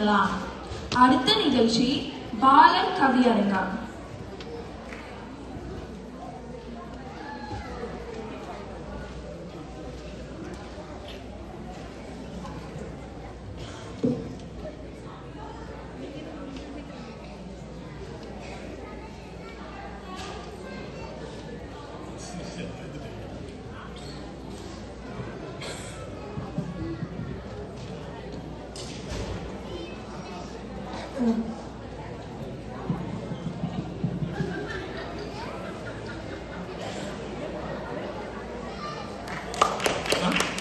ரசிக்கலாம். அடுத்த நிகழ்ச்சி பாலன் கவியரங்கம்.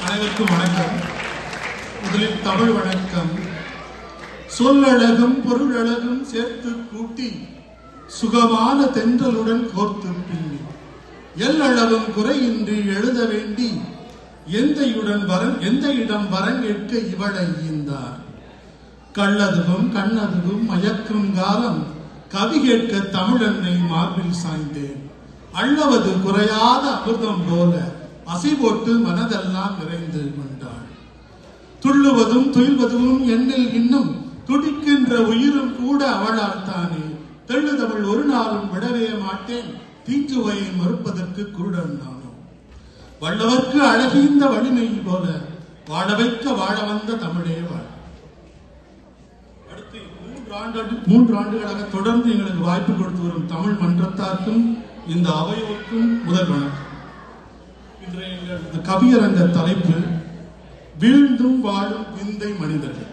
அனைவருக்கும் வணக்கம். முதலில் தமிழ் வணக்கம். சொல்லழகும் பொருளழகும் சேர்த்து கூட்டி சுகமான தென்றலுடன் கோர்த்து பின்னி எல்லளவும் குறையின்றி எழுத வேண்டி எந்த இடம் வரங்கேற்க இவளை ஈந்தார். கள்ளதுவும் கண்ணதுவும் மயக்கும் காலம் கவி கேட்க தமிழன்னை மார்பில் சாய்ந்தேன். அள்ளவது குறையாத அமிர்தம் போல அசை போட்டு மனதெல்லாம் நிறைந்து கொண்டாள். துள்ளுவதும் துயில்வதும் என்னில் இன்னும் துடிக்கின்ற உயிரும் கூட அவளால் தானே. தெள்ளுதவள் ஒரு நாளும் விடவே மாட்டேன், தீச்சுவையை மறுப்பதற்கு குருடன் நானும். வல்லவர்க்கு அழகிந்த வலிமை போல வாழ வைக்க வாழ வந்த தமிழே வாழ். அடுத்து 3 ஆண்டுகளாக தொடர்ந்து எங்களுக்கு வாய்ப்பு கொடுத்து வரும் தமிழ் மன்றத்தாருக்கும் இந்த அவையோருக்கும் முதல் வணக்கம். இன்றைய எங்கள் கவியரங்க தலைப்பு வீழ்ந்தும் வாழும் விந்தை மனிதர்கள்.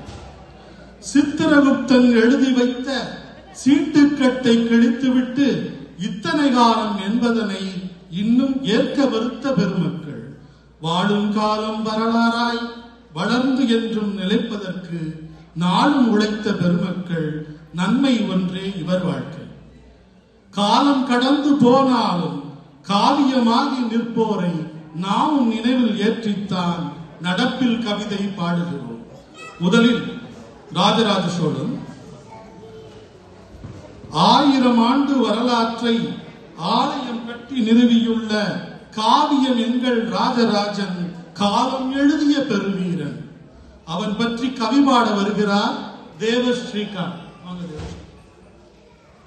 சித்திரகுப்தன் எழுதி வைத்த சீட்டுக்கட்டை கிழித்துவிட்டு இத்தனை காலம் என்பதனை இன்னும் ஏற்க மறுத்த பெருமக்கள், வாழும் காலம் வரலாறாய் வளர்ந்து என்றும் நிலைப்பதற்கு நாளும் உழைத்த பெருமக்கள், நன்மை ஒன்றே இவர் வாழ்க்கை. காலம் கடந்து போனாலும் காவியமாகி நிற்போரை நாமும் நினைவில் ஏற்றித்தான் நடப்பில் கவிதை பாடுகிறோம். முதலில் ராஜராஜ சோழன் 1000 ஆண்டு வரலாற்றை ஆலயம் கட்டி நிறுவியுள்ள காவியம் எங்கள் ராஜராஜன் காலம் எழுதிய பெருவீரன். அவன் பற்றி கவி பாட வருகிறார் தேவஸ்ரீகாந்த்.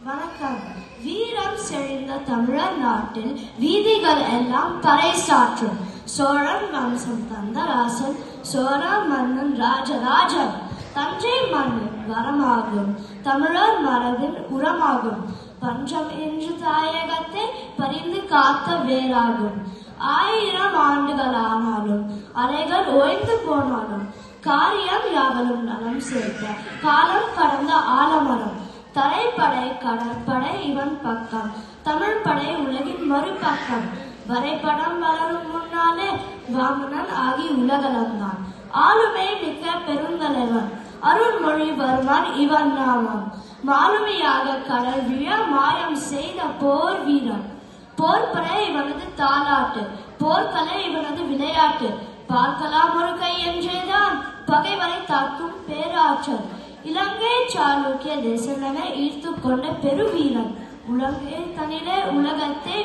வணக்கம். வீரம் செழிந்த தமிழர் நாட்டில் வீதிகள் எல்லாம் பறைசாற்றும். சோழன் வம்சம் தந்த ராசன், சோழ மன்னன் ராஜராஜன். தஞ்சை மண்ணின் வரமாகும், தமிழர் மரபின் உரமாகும். பஞ்சம் என்று தாயகத்தை பறிந்து காத்த வேறாகும். 1000 ஆண்டுகளானாலும் அலைகள் ஓய்ந்து போனாலும் காரியம் யாவலும் நலம் சேர்க்க காலம் கடந்த ஆலமரம். தரைப்படை கடற்படை இவன் பக்கம், தமிழ் படை உலகின் மறுபக்கம். வரைபடம் வளரும் முன்னாலே வாமனன் ஆகி உலகளந்தான். ஆளுமை மிக்க பெருந்தலைவன், அருள்மொழிவர்மன் இவன் நாமம். மாலுமியாக கடல் விழ மாயம் செய்த போர் வீரன். போர்படை இவனது தாலாட்டு, போர்க்கலை இவனது விளையாட்டு. பார்க்கலாம் ஒரு கை என்றேதான் பகைவரை தாக்கும் பேராற்றல். இலங்கை சாளுக்கிய தேசங்களை ஈர்த்து கொண்ட பெருவீரன். உலகே தனிலே உலகத்தை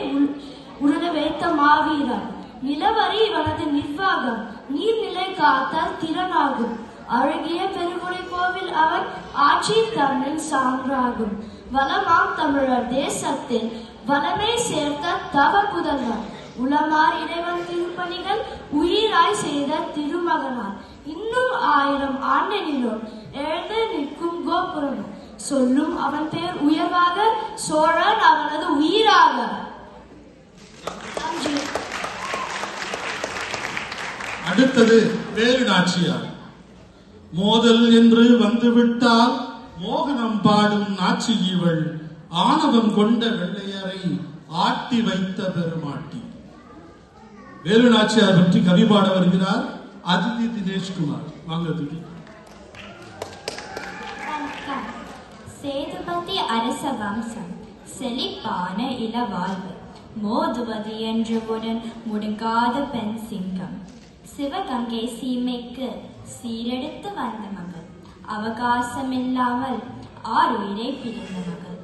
உருள வைத்த மாவீரன். நிலவரி இவனது நிர்வாகம், நீர்நிலை காத்தல் திறனாகும். அழகிய பெருங்குடி கோவில் அவன் ஆட்சி தமிழின் சான்றாகும். வளமாம் தமிழர் தேசத்தில் வளமை சேர்த்த தவ புதல்வன். உளமார் இறைவன் திருப்பணிகள் உயிராய் செய்த திருமகனார். இன்னும் 1000 ஆண்டெனிலும் எழுந்து நிற்கும் கோபுரம். சொல்லும் அவன் பெயர் உயர்வாக, சோழன் அவனது உயிராக. அடுத்தது வேலு நாச்சியார். மோதல் என்று வந்துவிட்டால் மோகனம் பாடும் நாச்சி இவள். ஆணவம் கொண்ட வெள்ளையரை ஆட்டி வைத்த பெருமாட்டி. வேலு நாச்சியார் பற்றி கவி பாட வருகிறார் அதிதி தினேஷ்குமார். வாங்க அதிதி. சேதுபதி அரச வம்சம், செழிப்பான இளவாழ்வு. மோதுவது என்றவுடன் முடுங்காத பெண் சிங்கம். சிவகங்கை சீமைக்கு சீரெடுத்து வந்த மகள். அவகாசமில்லாமல் 6 உயிரை பிரிந்த மகள்.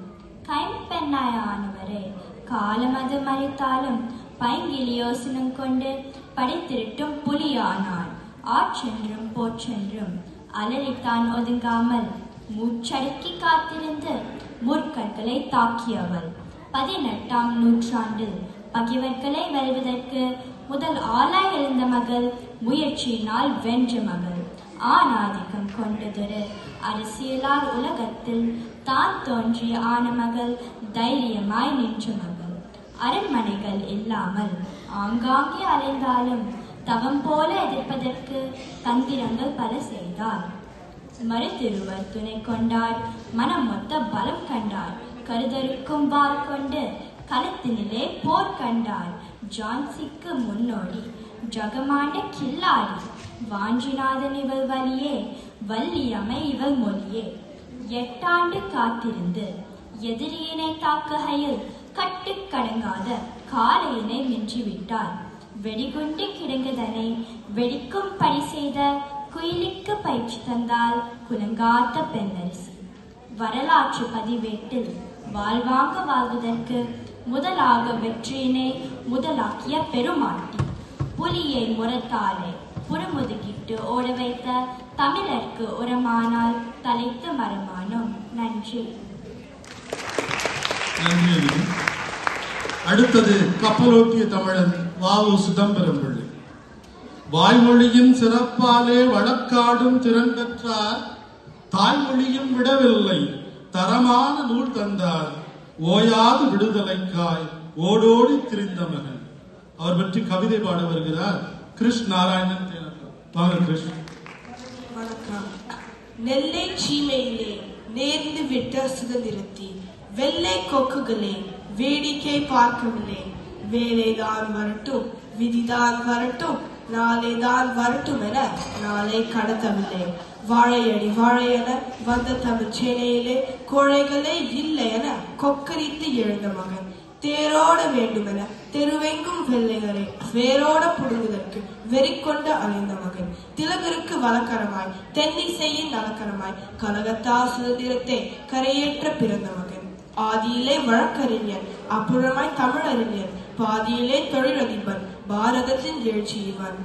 கைம்பெண்ணாய் ஆனவரே, காலமது மறித்தாலும் பைங்கிலி யோசனம் கொண்டு படைத்திருட்டும் புலியானாள். ஆற்றென்றும் போற்றென்றும் அலறித்தான் ஒதுங்காமல் மூச்சடக்கி காத்திருந்து முற்கற்களை தாக்கியவள். 18ஆம் நூற்றாண்டில் பகைவர்களை வெல்வதற்கு முதல் ஆளாய் எழுந்த மகள், முயற்சியினால் வென்ற மகள், ஆணாதிக்கம் கொண்டதொரு அரசியலால் உலகத்தில் தான் தோன்றிய ஆன மகள், தைரியமாய் நின்ற மகள். அரண்மனைகள் இல்லாமல் ஆங்காங்கே அலைந்தாலும் தவம் போல எதிர்ப்பதற்கு தந்திரங்கள் பல செய்தார். மறுதிருவர் துணை கொண்டார், மனம் மொத்த பலம் கண்டார், கருதருக்கும் வாள் கொண்டு களத்தினிலே போர் கண்டார். ஜான்சிக்கு முன்னோடி ஜகமாண்ட கில்லாடி, வாஞ்சிநாதன் இவள் வழியே, வள்ளியமை இவள் மொழியே. 8 ஆண்டு காத்திருந்து எதிரியினை தாக்குகையில் கட்டுக்கடங்காத காளையினை மிஞ்சிவிட்டார். வெடிகுண்டு கிடங்குதனை வெடிக்கும் படி செய்த குயிலுக்கு பயிற்சி தந்தால் குலங்காத்த பெண்ணரசி. வரலாற்று பதிவேட்டில் வாழ்வாங்க வாழ்வதற்கு முதலாக வெற்றியினை முதலாக்கிய பெருமாட்டி, புலியை முரத்தாலே புறமுதுகிட்டு ஓட வைத்த தமிழர்க்கு உரமானால் தலைத்து மரமானோம். நன்றி. அடுத்தது கப்பலோட்டிய தமிழன் வ.உ. சிதம்பரம் பிள்ளை. வாய்மொழியின் சிறப்பாலே வழக்காடும் திறன் பெற்றார், தாய்மொழியும் விடவில்லை தரமான நூல் தந்தார், ஓயாது விடுதலைக்காய் ஓடோடி திரிந்த மகன். அவர் பற்றி கவிதை பாட வருகிறார் கிருஷ் நாராயணன். வாங்க கிருஷ். வணக்கம். நெல்லை சீமையிலே நேர்ந்து விட்ட சுதந்திரத்தி வெள்ளை கொக்குகளே வேடிக்கை பார்க்கவில்லை. வேலைதான் வரட்டும், விதிதான் வரட்டும், நாளைதான் வரட்டும் என நாளை கடத்தவில்லை. வாழையடி வாழையென வந்த தமிழ் சேனையிலே கோழைகளே இல்லை என கொக்கரித்து எழுந்த மகன். தேரோட வேண்டுமென தெருவெங்கும் வெள்ளைகளை வேரோட புடுங்குதற்கு வெறிக்கொண்டு அலைந்த மகன். திலகருக்கு வழக்கரமாய் தென்னிசையின் நலக்கரமாய் கலகத்தா சுதந்திரத்தை கரையேற்ற பிறந்த மகன். ஆதியிலே வழக்கறிஞர், அப்புறமாய் தமிழறிஞர், பாதியிலே தொழிலதிபர், பாரதத்தின் எழுச்சி இவன்.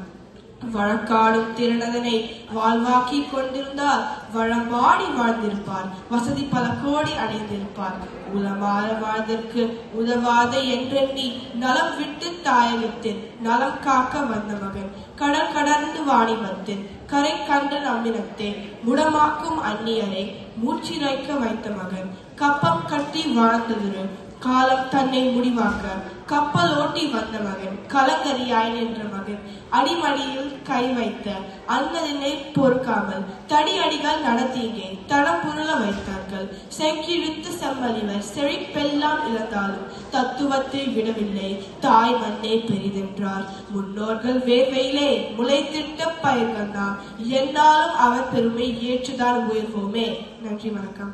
வழக்காடும் திறனதனை வாழ்வாக்கி கொண்டிருந்தால் வளம்பாடி வாழ்ந்திருப்பார், வசதி பல கோடி அடைந்திருப்பார். உளமாற வாழ்தற்கு உதவாத என்றெண்ணி நலம் விட்டு தாயகத்தில் நலம் காக்க வந்த மகன். கடல் கடந்து வாணிபத்தில் கரை கண்ட நம்பினத்தை முடமாக்கும் அந்நியரை மூச்சிரைக்க வைத்த மகன். கப்பம் கட்டி வாழ்ந்தது காலம் தன்னை முடிவாக்க கப்பல் ஓட்டி வந்த மகன். கலங்கரியாய் நின்ற மகன். அடிமடியில் கை வைத்த அன்னதினை பொறுக்காமல் தடி அடிகள் நடத்தீங்கே தடம் புரள வைத்தார்கள். செங்கிழுத்து செம்மலிவர் செழிப்பெல்லாம் இழந்தாலும் தத்துவத்தை விடவில்லை, தாய் மண்ணே பெரிதென்றார். முன்னோர்கள் வேர்வையிலே முளைத்திட்ட பயிர்கள் தான், என்னாலும் அவர் பெருமை ஏற்றுதான் உயர்வோமே. நன்றி, வணக்கம்.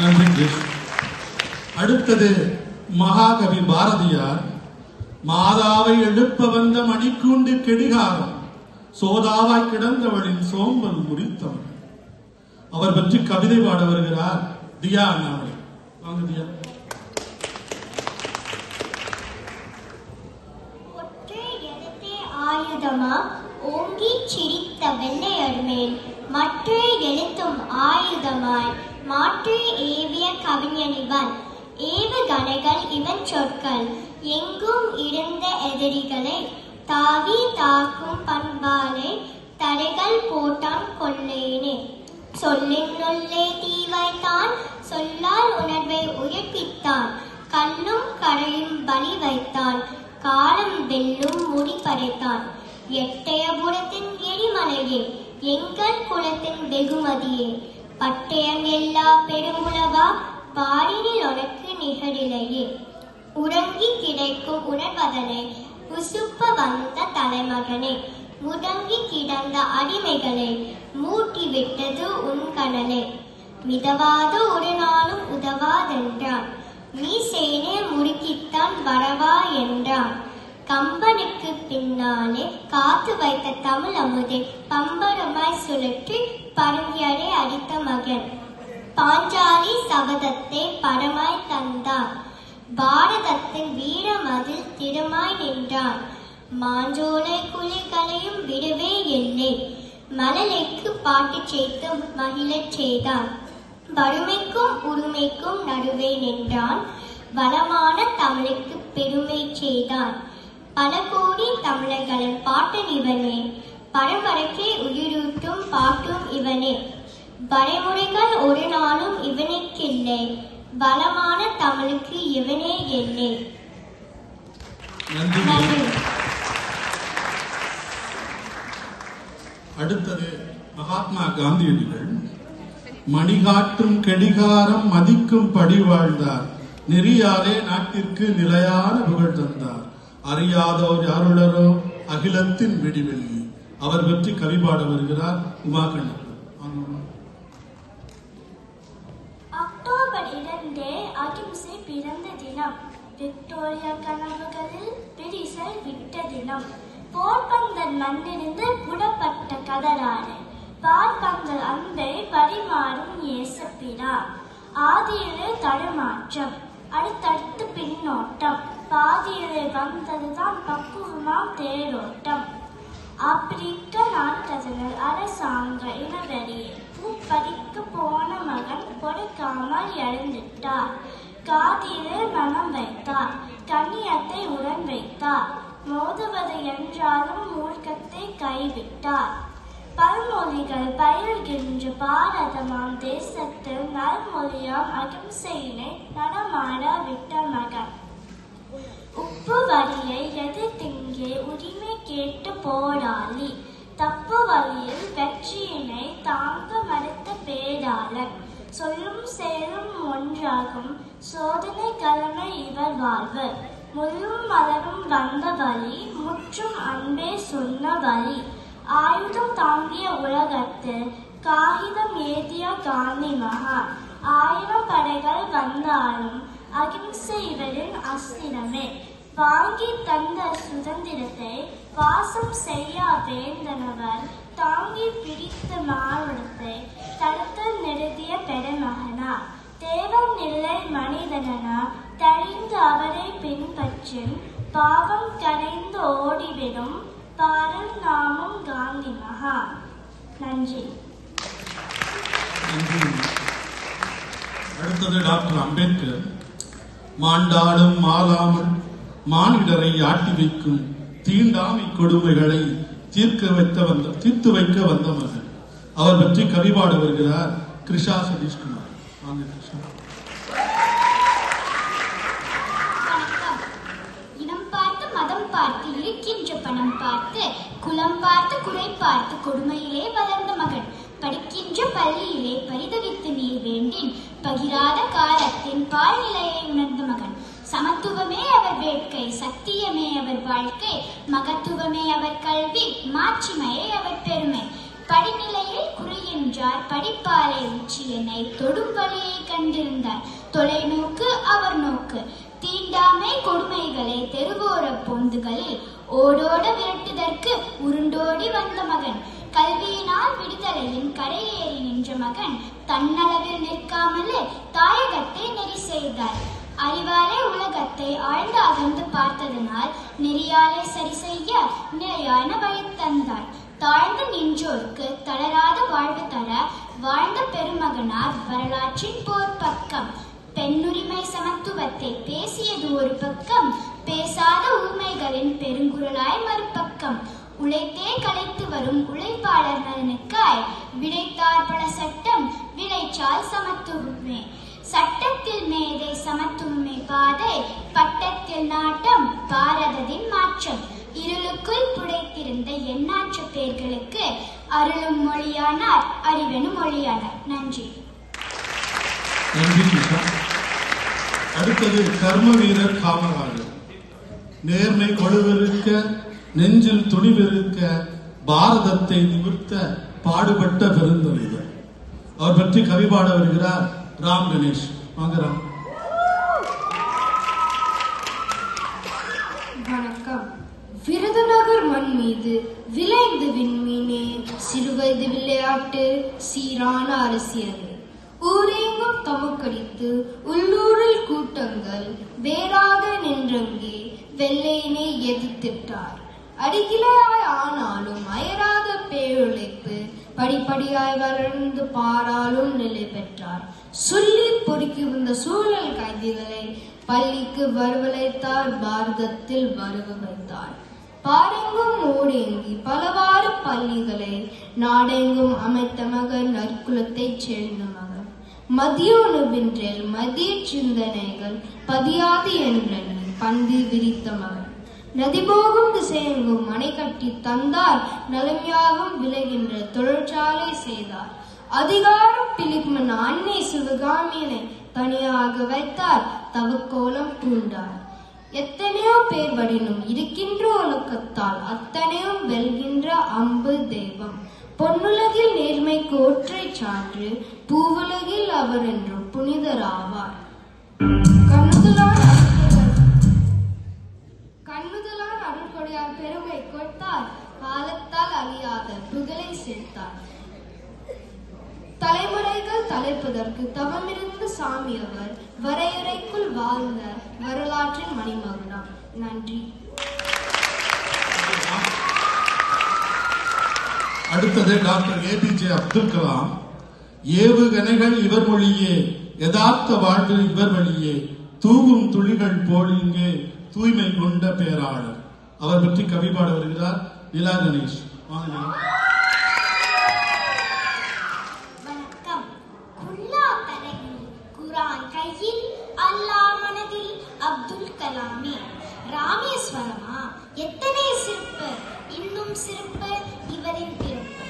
நன்றி. அடுத்தது மகாகவி பாரதியார். மாதாவை எழுப்ப வந்த மணிக்கூண்டு கெடிகாரம், சோதாவாய் கிடந்தவளின் சோம்பல் முறித்தவன். அவர் பற்றி கவிதை பாட வருகிறார் தியா அண்ணாமலை. வாங்க தியா. ஒற்றை எழுத்தே ஆயுதமா ஓங்கி சிரித்த வெள்ளையர்மேல் மற்ற எழுத்தும் ஆயுதமாய் மாற்றி ஏவிய கவிஞனிவன். ஏவுகணைகள் இவன் சொற்கள், எங்கும் இருந்த எதிரிகளை தாவி தாக்கும் பண்பாலே தடைகள் போட்டான் கொள்ளேனே. சொல்லினுள்ளே தீ வைத்தான், சொல்லால் உணர்வை உயிர்ப்பித்தான், கல்லும் கரையும் பலி வைத்தான், காலம் வெல்லும் முடி பறைத்தான். எட்டயபுரத்தின் எரிமலையே, எங்கள் குலத்தின் வெகுமதியே, பட்டயம் எல்லா பெருமுளவா, பாரினில் உனக்கு நிகரிலையே. உறங்கி கிடைக்கும் உணர்வதனை உசுப்ப வந்த தலைமகனே, முடங்கி கிடந்த அடிமைகளை மூட்டி விட்டது உன் கனலே. மிதவாது ஒரு நாளும் உதவாதென்றான், மீசேனே முறுக்கித்தான் வரவா என்றான். கம்பனுக்கு பின்னாலே காத்து வைத்த தமிழ் அமுதை பம்பரமாய் சுழற்றி பருங்கியரை அடித்த மகன். பாஞ்சாலி சபதத்தை படமாய் தந்தார், பாரதத்தின் வீரமதில் திறமாய் நின்றான். மாஞ்சோலை குழிகளையும் விடவே இல்லை, மழலைக்கு பாட்டு சேர்த்து மகிழச் செய்தான். வறுமைக்கும் உரிமைக்கும் நடுவே நின்றான். வளமான தமிழுக்கு பெருமை செய்தான். பல கோடி தமிழர்களின் பாட்டன் இவனே, பரம்பரைக்கே உயிரூட்டும் பாட்டும் இவனே. வரைமுறைகள் ஒரு நாளும் இவனுக்கில்லை, வளமான தமிழுக்கு இவனே இல்லை. நன்றி. அடுத்தது மகாத்மா காந்தியடிகள். மணிகாட்டும் கெடிகாரம் மதிக்கும் படி வாழ்ந்தார், நெறியாலே நாட்டிற்கு நிலையான புகழ் தந்தார். அறியாதோர் யாருளரோ அகிலத்தின் விடிவெள்ளி. அவர் பற்றி கவிபாட வருகிறார் உமாகண்ணன். அக்டோபர் 2 அகிம்சை பிறந்த தினம். விக்டோரியா கனவுகளில் பிரிசல் விட்ட தினம். போர்பந்தர் மண்ணிலிருந்து புடப்பட்ட கதராறு, பார்பந்தர் அன்பை பரிமாறும் இயேசுபிதா. ஆதியிலே தடுமாற்றம், அடுத்தடுத்து பின்னோட்டம், பாதியிலே வந்ததுதான் பக்குவமாம் தேரோட்டம். ஆப்பிரிக்க நாட்டதனர் அரசாங்க இனவெறியை பூப்பறிக்க போன மகன் கொடுக்காமல் இழந்துட்டார். காதிலே மனம் வைத்தார், கண்ணியத்தை உடன் வைத்தார். மோதுவது என்றாலும் மூர்க்கத்தை கைவிட்டார். பல்மொழிகள் பயில்கின்ற பாரதமாம் தேசத்தில் நல்மொழியாம் அகிம்சையினை நடமாட விட்ட மகன். உப்பு வரியை எதிர்த்திங்கே உரிமை கேட்டு போராளி, தப்பு வழியில் வெற்றியினை தாங்க மறுத்த பேராளன். சொல்லும் செயலும் ஒன்றாகும் சோதனை கலமை இவர் வாழ்வு. முள்ளும் மலரும் வந்த வழி, முற்றும் அன்பே சொன்ன வழி. ஆயுதம் தாங்கிய உலகத்தில் காகிதம் ஏதிய காந்தி மகான். 1000 படைகள் வந்தாலும் அகிம்சை இவரின் அஸ்திரமே. வாங்கி தந்த சுதந்திரத்தை வாசம் செய்ய வேந்தனவர், தாங்கி பிடித்த மானுடத்தை தடுத்து நிறுத்திய பெருமகனா. தேவம் நிலை மனிதனா தழிந்து அவரை பின்பற்றும், பாவம் கரைந்து ஓடிவிடும் பாரல் நாமும் காந்தி மகா. நன்றி. அடுத்தது டாக்டர் அம்பேத்கர். மாண்டாடும் மாலாமல் மானிடரை ஆட்டி வைக்கும் தீண்டாமை கொடுமைகளை தீர்த்து வைக்க வந்த மகன். அவர் பற்றி கவிபாட வருகிறார் கிருஷா சதீஷ்குமார். இனம் பார்த்து மதம் பார்த்து இருக்கின்ற பணம் பார்த்து குலம் பார்த்து குறை பார்த்து கொடுமையிலே வளர்ந்த மகன். படிக்கின்ற பள்ளியிலே பரிதவித்து நீர் வேண்டின் பகிராத காலத்தின் பால்நிலையை உணர்ந்த மகன். சமத்துவமே அவர் வேட்கை, சத்தியமே அவர் வாழ்க்கை, மகத்துவமே அவர் கல்வி, மாட்சிமையே அவர் பெருமை. படிநிலையில் குறியென்றார் படிப்பாலை உச்சியனை, தொடும் வழியை கண்டிருந்தார் தொலைநோக்கு அவர் நோக்கு. தீண்டாமை கொடுமைகளை தெருவோர பொந்துகளில் ஓடோட விரட்டுதற்கு உருண்டோடி வந்த மகன். கல்வியினால் விடுதலையின் கரையேறி நின்ற மகன் தன்னளவில் நிற்காமலே தாயகத்தை நெறி செய்தார். அறிவாலே உலகத்தை ஆழ்ந்து அகர்ந்து பார்த்ததனால் நெறியாலே சரி செய்ய நிலையான வழி தந்தார். தாழ்ந்து நின்றோர்க்கு தளராத வாழ்வு தர வாழ்ந்த பெருமகனார் வரலாற்றின் போர் பக்கம். பெண்ணுரிமை சமத்துவத்தை பேசியது ஒரு பக்கம், பேசாத ஊமைகளின் பெருங்குரலாய் மறுபக்கம். உழைத்தே கலைத்து வரும் உழைப்பாளர் நலனுக்காய் விடைத்தார் பல சட்டம், விளைச்சால் சமத்துவமே. சட்டத்தில் மேதை சமத்துவமே பாதை, பட்டத்தில் நாட்டம் பாரதத்தின் மாற்றம். இருளுக்குள் புடைத்திருந்த எண்ணாற்ற பேர்களுக்கு அருளும் மொழியானார், அறிவெனும் மொழியானார். நன்றி. நன்றி கிருஷ்ணா. அடுத்தது கர்ம வீரர் காமராஜர். நேர்மை கொழுவிருக்க, நெஞ்சில் துணிவிருக்க, பாரதத்தை நிமிர்த்த பாடுபட்ட பெருந்தலைவர். அவர் பற்றி கவிபாட வருகிறார் ராம் கணேஷ். வாங்க ராம். வணக்கம். விருதுநகர் மண் மீது விளைந்து விண்மீனே, சிறுவயது விளையாட்டு சீரான அரசியல். ஊரெங்கும் தமக்கடித்து உள்ளூரில் கூட்டங்கள் வேறாக நின்றங்கே வெள்ளையினை எதிர்த்திட்டார். அடிக்கிளையாய் ஆனாலும் அயராத பேருழைப்பு, படிப்படியாய் வளர்ந்து பாராலும் நிலை பெற்றார். சொல்லி பொறுக்கி வந்த சூழல் கைதிகளை பள்ளிக்கு வரவழைத்தார், பாரதத்தில் வரவு வைத்தார். பாரெங்கும் ஓடேங்கி பலவாறு பள்ளிகளை நாடெங்கும் அமைத்த மகன் நற்குலத்தைச் சேர்ந்த மகன். மதிய உணவின்றில் மதிய சிந்தனைகள் பதியாது என்றெண்ணி பந்தி விரித்த மகன். நதி போகும் திசையெங்கும் அணை கட்டி தந்தார், நலமையாகவும் விளைகின்ற தொழிற்சாலை செய்தார். அதிகாரம் பிலிப்மன் அன்னை சிவகாமியனை தனியாக வைத்தார், தவக்கோலம் பூண்டார். எத்தனையோ பேர் வடினும் இருக்கின்ற ஒழுக்கத்தால் அத்தனையும் வெல்கின்ற அம்பு தெய்வம். பொன்னுலகில் நேர்மைக்கு ஒற்றை சான்று, பூவுலகில் அவர் என்றும் புனிதராவார். கண்ணுதலான் அருள்கொடையார் பெருமை கொடுத்தார், காலத்தால் அழியாத புகழை சேர்த்தார். தலைமுறைகள் தலைப்பதற்கு தவமிருந்த சாமி அவர், வரையறைக்குள் வாழ்ந்த வரலாற்றின் மணிமகுடம். நன்றி. அடுத்தது டாக்டர் APJ அப்துல் கலாம். ஏவுகணைகள் இவர் மொழியே, யதார்த்த வாழ்வு இவர் வழியே, தூவும் துளிகள் போல் இங்கே தூய்மை கொண்ட பேராளர். அவர் பற்றி கவி பாட வருகிறார் நிலா கணேஷ். வணக்கம். குல்லா தலையில் குரான் கையில், அல்லாஹ் மனதில் அப்துல் கலாமே. ராமேஸ்வரமா எத்தனை சிறப்பு, இன்னும் சிறப்பு இவரின் பிறப்பு.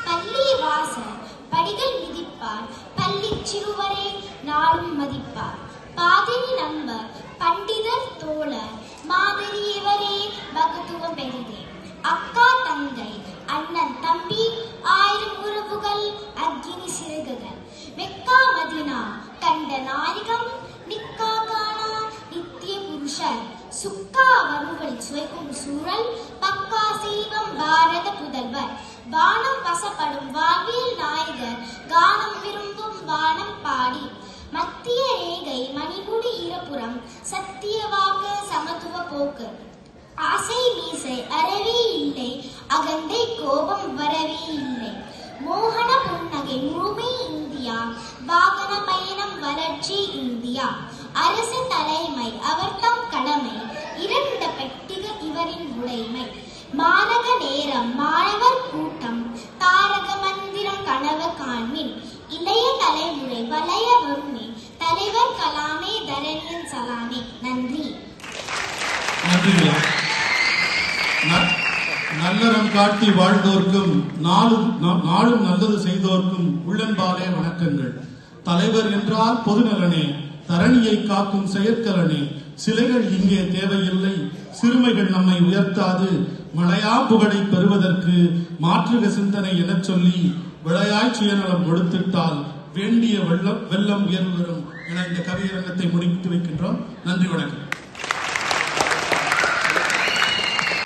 பள்ளி வாசல் படிகள் மிதிப்பார், பள்ளி சிறுவரை நாளும் மதிப்பார். பாதினி நண்பர் பண்டிதர் தோழர், மாதிரி இவரே பகத்துவம் பெறுதே. அக்கா தங்கை அண்ணன் தம்பி, ஆயிரம் உறவுகள் அக்னி சிறகுகள். மெக்கா மதினா கண்ட நாயகம், நிக்கா காணா நித்திய புருஷர். சுக்கா வறுவல் சுவைக்கும் சூழல், பக்கா செல்வம் பாரத புதல்வர். வானம் வசப்படும் வாழ்வியல் நாயகர், கானம் விரும்பும் வானம் பாடி. மத்திய ரேகை மணிமுடி இருபுறம், சத்திய வாக்கு சமத்துவ போக்கு. ஆசை மீசை அறவே இல்லை, அகந்தை கோபம் வரவே இல்லை. மோகன புன்னகை முழுமை இந்தியா, வாகன பயணம் வளர்ச்சி இந்தியா. அரசு தலைமை அவர்தம் கடமை, இரண்ட பெட்டிக இவரின் உடைமை. மாநக நேரம் மாணவர் கூட்டம், தாரக மந்திரம் கனவு காண்மின். இளைய தலைமுறை வளைய வருமே, தலைவர் கலாமே தரணியின் சலாமே. நன்றி. நல்லறம் காட்டி வாழ்ந்தோர்க்கும் நாளும் நல்லது செய்தோர்க்கும் உள்ளன்பாலே வணக்கங்கள். தலைவர் என்றால் பொதுநலனே, தரணியை காக்கும் செயற்கலனே. சிலைகள் இங்கே தேவையில்லை, சிறுமைகள் நம்மை உயர்த்தாது. மழையா புகழை பெறுவதற்கு மாற்றுக சிந்தனை எனச் சொல்லி, விளையாய் சுயநலம் கொடுத்திட்டால் வேண்டிய வெள்ளம் உயர்வு வரும் என இந்த கவியரங்கத்தை முடித்து வைக்கின்றோம். நன்றி, வணக்கம்.